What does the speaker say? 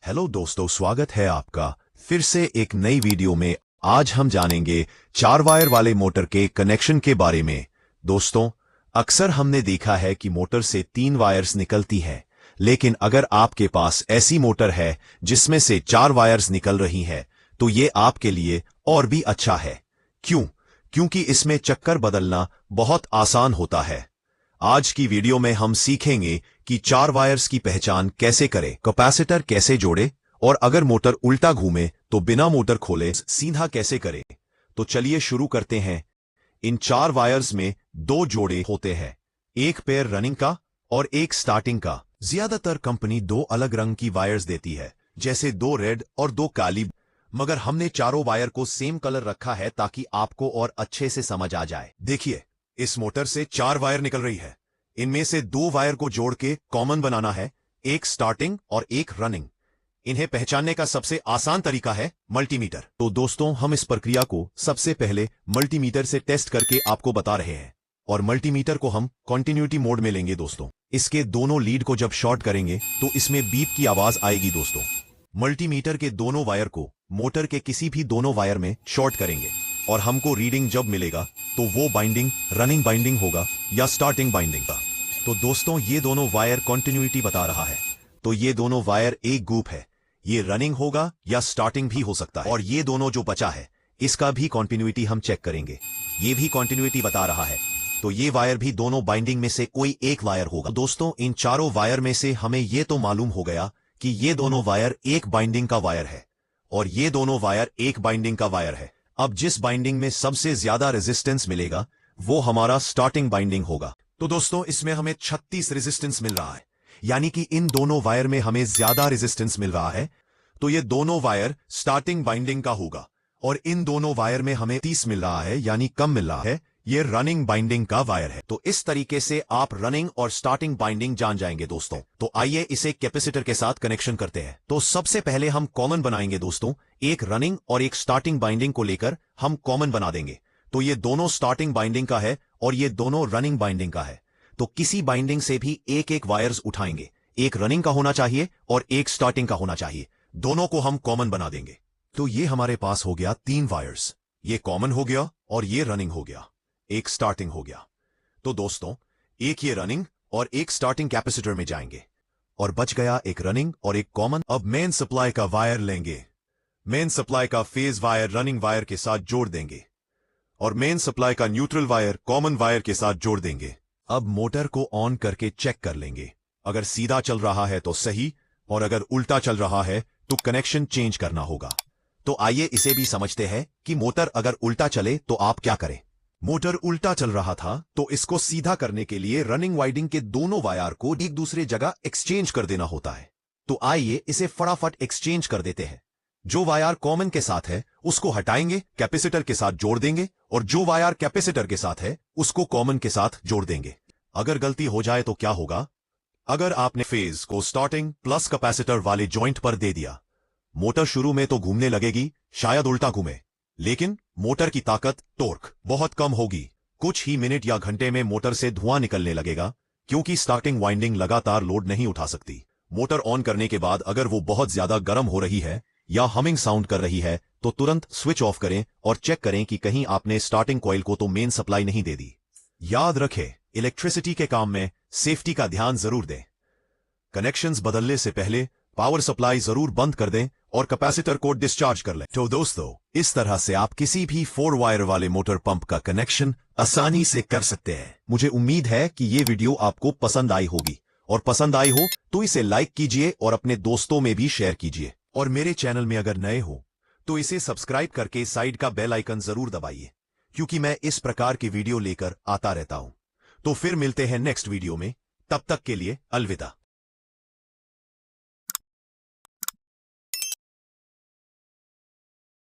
Hello दोस्तों, स्वागत है आपका फिर से एक नई वीडियो में। आज हम जानेंगे 4 वायर वाले मोटर के कनेक्शन के बारे में। दोस्तों, अक्सर हमने देखा है कि मोटर से 3 वायर्स निकलती है, लेकिन अगर आपके पास ऐसी मोटर है जिसमें से 4 वायर्स निकल रही है तो ये आपके लिए और भी अच्छा है। क्यों? क्योंकि इसमें चक्कर बदलना बहुत आसान होता है। आज की वीडियो में हम सीखेंगे कि 4 वायर्स की पहचान कैसे करें, कैपेसिटर कैसे जोड़े, और अगर मोटर उल्टा घूमे तो बिना मोटर खोले सीधा कैसे करें। तो चलिए शुरू करते हैं। इन 4 वायर्स में 2 जोड़े होते हैं, एक पेयर रनिंग का और एक स्टार्टिंग का। ज्यादातर कंपनी 2 अलग रंग की वायर्स देती है, जैसे 2 रेड और 2 काली, मगर हमने चारों वायर को सेम कलर रखा है ताकि आपको और अच्छे से समझ आ जाए। देखिए, इस मोटर से 4 वायर निकल रही है। इनमें से 2 वायर को जोड़ के कॉमन बनाना है, एक स्टार्टिंग और एक रनिंग। इन्हें पहचानने का सबसे आसान तरीका है मल्टीमीटर। तो दोस्तों, हम इस प्रक्रिया को सबसे पहले मल्टीमीटर से टेस्ट करके आपको बता रहे हैं। और मल्टीमीटर को हम कॉन्टिन्यूटी मोड में लेंगे दोस्तों। इसके दोनों लीड को जब शॉर्ट करेंगे तो इसमें बीप की आवाज आएगी दोस्तों। मल्टीमीटर के दोनों वायर को मोटर के किसी भी दोनों वायर में शॉर्ट करेंगे और हमको रीडिंग जब मिलेगा तो वो बाइंडिंग रनिंग बाइंडिंग होगा या स्टार्टिंग बाइंडिंग का। तो दोस्तों, ये दोनों वायर कॉन्टिन्यूटी बता रहा है, तो ये दोनों वायर एक ग्रुप है। ये रनिंग होगा या स्टार्टिंग भी हो सकता है। और ये दोनों जो बचा है इसका भी कॉन्टिन्यूटी हम चेक करेंगे, ये भी कॉन्टिन्यूटी बता रहा है, तो ये वायर भी दोनों बाइंडिंग में से कोई एक वायर होगा। दोस्तों, इन चारों वायर में से हमें ये तो मालूम हो गया कि ये दोनों वायर एक बाइंडिंग का वायर है और ये दोनों वायर एक बाइंडिंग का वायर है। अब जिस बाइंडिंग में सबसे ज्यादा रेजिस्टेंस मिलेगा वो हमारा स्टार्टिंग बाइंडिंग होगा। तो दोस्तों, इसमें हमें 36 रेजिस्टेंस मिल रहा है, यानी कि इन दोनों वायर में हमें ज्यादा रेजिस्टेंस मिल रहा है, तो ये दोनों वायर स्टार्टिंग बाइंडिंग का होगा। और इन दोनों वायर में हमें 30 मिल रहा है, यानी कम मिल रहा है, ये रनिंग बाइंडिंग का वायर है। तो इस तरीके से आप रनिंग और स्टार्टिंग बाइंडिंग जान जाएंगे दोस्तों। तो आइए इसे कैपेसिटर के साथ कनेक्शन करते हैं। तो सबसे पहले हम कॉमन बनाएंगे दोस्तों। एक रनिंग और एक स्टार्टिंग बाइंडिंग को लेकर हम कॉमन बना देंगे। तो ये दोनों स्टार्टिंग बाइंडिंग का है और ये दोनों रनिंग बाइंडिंग का है। तो किसी बाइंडिंग से भी एक एक वायर्स उठाएंगे, एक रनिंग का होना चाहिए और एक स्टार्टिंग का होना चाहिए। दोनों को हम कॉमन बना देंगे। तो ये हमारे पास हो गया 3 वायर्स, ये कॉमन हो गया और ये रनिंग हो गया, एक स्टार्टिंग हो गया। तो दोस्तों, एक ये रनिंग और एक स्टार्टिंग कैपेसिटर में जाएंगे और बच गया एक रनिंग और एक कॉमन। अब मेन सप्लाई का वायर लेंगे, मेन सप्लाई का फेज वायर रनिंग वायर के साथ जोड़ देंगे और मेन सप्लाई का न्यूट्रल वायर कॉमन वायर के साथ जोड़ देंगे। अब मोटर को ऑन करके चेक कर लेंगे। अगर सीधा चल रहा है तो सही, और अगर उल्टा चल रहा है तो कनेक्शन चेंज करना होगा। तो आइए इसे भी समझते हैं कि मोटर अगर उल्टा चले तो आप क्या करें। मोटर उल्टा चल रहा था तो इसको सीधा करने के लिए रनिंग वाइंडिंग के दोनों वायर को एक दूसरे जगह एक्सचेंज कर देना होता है। तो आइए इसे फटाफट एक्सचेंज कर देते हैं। जो वायर कॉमन के साथ है उसको हटाएंगे, कैपेसिटर के साथ जोड़ देंगे, और जो वायर कैपेसिटर के साथ है उसको कॉमन के साथ जोड़ देंगे। अगर गलती हो जाए तो क्या होगा? अगर आपने फेज को स्टार्टिंग प्लस कैपेसिटर वाले जॉइंट पर दे दिया, मोटर शुरू में तो घूमने लगेगी, शायद उल्टा घूमे, लेकिन मोटर की ताकत टॉर्क बहुत कम होगी। कुछ ही मिनट या घंटे में मोटर से धुआं निकलने लगेगा, क्योंकि स्टार्टिंग वाइंडिंग लगातार लोड नहीं उठा सकती। मोटर ऑन करने के बाद अगर वो बहुत ज्यादा गर्म हो रही है या हमिंग साउंड कर रही है तो तुरंत स्विच ऑफ करें और चेक करें कि कहीं आपने स्टार्टिंग कॉइल को तो मेन सप्लाई नहीं दे दी। याद रखें, इलेक्ट्रिसिटी के काम में सेफ्टी का ध्यान जरूर दें। कनेक्शंस बदलने से पहले पावर सप्लाई जरूर बंद कर दें और कैपेसिटर को डिस्चार्ज कर लें। तो दोस्तों, इस तरह से आप किसी भी 4 वायर वाले मोटर पंप का कनेक्शन आसानी से कर सकते हैं। मुझे उम्मीद है कि ये वीडियो आपको पसंद आई होगी, और पसंद आई हो तो इसे लाइक कीजिए और अपने दोस्तों में भी शेयर कीजिए। और मेरे चैनल में अगर नए हो तो इसे सब्सक्राइब करके साइड का बेल आइकन जरूर दबाइए, क्योंकि मैं इस प्रकार की वीडियो लेकर आता रहता हूं। तो फिर मिलते हैं नेक्स्ट वीडियो में, तब तक के लिए अलविदा।